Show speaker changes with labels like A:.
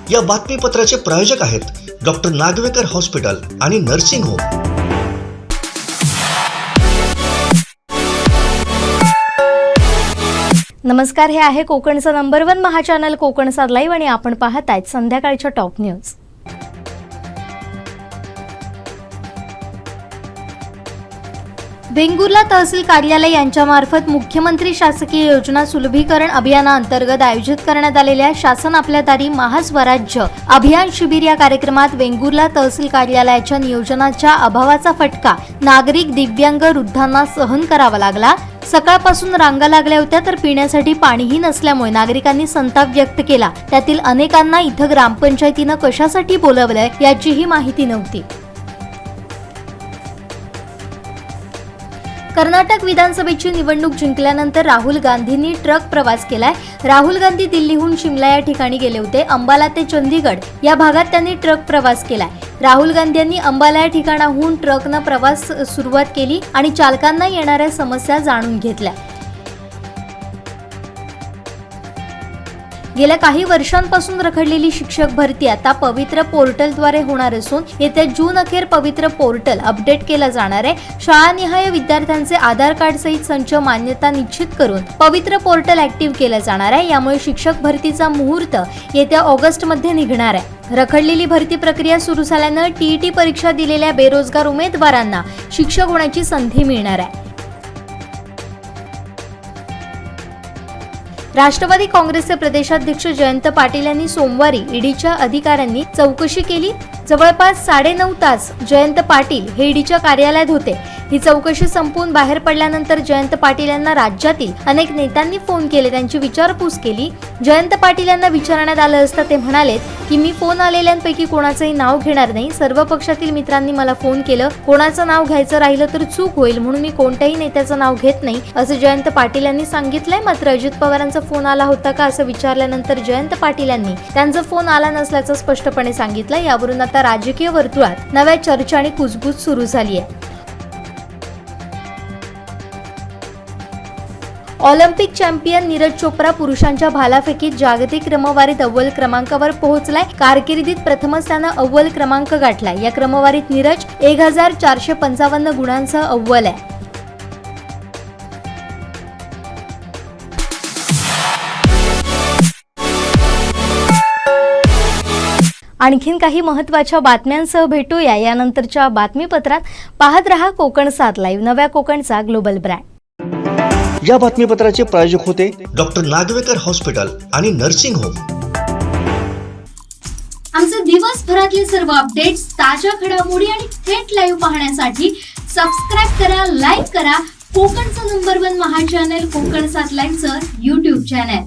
A: या बातमीपत्राचे प्रायोजक आहेत डॉक्टर नागवेकर हॉस्पिटल आणि नर्सिंग होम।
B: नमस्कार, हे आहे कोकणचं नंबर 1 महा चॅनल कोकणसाद लाईव्ह आणि आपण पाहताय संध्याकाळच्या टॉप न्यूज। वेंगुर्ला तहसील कार्यालय यांच्यामार्फत मुख्यमंत्री शासकीय योजना सुलभीकरण अभियानाअंतर्गत आयोजित करण्यात आलेल्या शासन आपल्या दारी महास्वराज्य अभियान शिबिर या कार्यक्रमात वेंगुर्ला तहसील कार्यालयाच्या नियोजनाच्या अभावाचा फटका नागरिक दिव्यांग वृद्धांना सहन करावा लागला। सकाळपासून रांगा लागल्या होत्या तर पिण्यासाठी पाणीही नसल्यामुळे नागरिकांनी संताप व्यक्त केला। त्यातील अनेकांना इथं ग्रामपंचायतीनं कशासाठी बोलवलंय याचीही माहिती नव्हती। कर्नाटक विधानसभेची निवडणूक जिंकल्यानंतर राहुल गांधींनी ट्रक प्रवास केलाय। राहुल गांधी दिल्लीहून शिमला या ठिकाणी गेले होते। अंबाला ते चंदीगड या भागात त्यांनी ट्रक प्रवास केलाय। राहुल गांधी यांनी अंबाला या ठिकाणाहून ट्रकनं प्रवास सुरुवात केली आणि चालकांना येणाऱ्या समस्या जाणून घेतल्या। गेल्या काही वर्षांपासून रखडलेली शिक्षक भरती आता पवित्र पोर्टलद्वारे होणार असून येत्या जून अखेर पवित्र पोर्टल अपडेट केलं जाणार आहे। शाळानिहाय विद्यार्थ्यांचे आधार कार्ड सहित संच मान्यता निश्चित करून पवित्र पोर्टल ऍक्टिव्ह केलं जाणार आहे। यामुळे शिक्षक भरतीचा मुहूर्त येत्या ऑगस्टमध्ये निघणार आहे। रखडलेली भरती प्रक्रिया सुरू झाल्यानं टीईटी परीक्षा दिलेल्या बेरोजगार उमेदवारांना शिक्षक होण्याची संधी मिळणार आहे। राष्ट्रवादी काँग्रेसचे प्रदेशाध्यक्ष जयंत पाटील यांनी सोमवारी ईडीच्या अधिकाऱ्यांनी चौकशी केली। जवळपास 9.5 तास जयंत पाटील हे ईडीच्या कार्यालयात होते। ही चौकशी संपून बाहेर पडल्यानंतर जयंत पाटील यांना राज्यातील अनेक नेत्यांनी फोन केले, त्यांची विचारपूस केली। जयंत पाटील यांना विचारण्यात आलं असता ते म्हणाले की मी फोन आलेल्यांपैकी कोणाचंही नाव घेणार नाही। सर्व पक्षातील मित्रांनी मला फोन केलं, कोणाचं नाव घ्यायचं राहिलं तर चूक होईल म्हणून मी कोणत्याही नेत्याचं नाव घेत नाही असं जयंत पाटील यांनी सांगितलंय। मात्र अजित पवारांचा फोन आला होता का असं विचारल्यानंतर जयंत पाटील यांनी त्यांचा फोन आला नसल्याचं स्पष्टपणे सांगितलं। यावरून आता राजकीय वर्तुळात नव्या चर्चा आणि कुजबूज सुरू झाली आहे। ऑलिम्पिक चॅम्पियन नीरज चोप्रा पुरुषांच्या भालाफेकीत जागतिक क्रमवारीत अव्वल क्रमांकावर पोहोचलाय। कारकिर्दीत प्रथमच त्यानं अव्वल क्रमांक गाठलाय। या क्रमवारीत नीरज 1455 गुणांसह अव्वल आहे। आणखीन काही महत्त्वाच्या बातम्यांसह भेटूया यानंतरच्या बातमीपत्रात। पाहत रहा कोकणसाद लाईव्ह, नव्या कोकणचा ग्लोबल ब्रँड।
A: या बातमीपत्राचे प्रायोजक होते डॉक्टर नागवेकर हॉस्पिटल आणि नर्सिंग होम।
C: आमचे दिवसभरातले सर्व अपडेट्स, ताज्या घडामोडी आणि थेट लाईव्ह पाहण्यासाठी सबस्क्राइब करा, लाईक करा कोकणचं नंबर 1 महा चॅनल कोकणसाद लाईव्हचं YouTube चॅनल।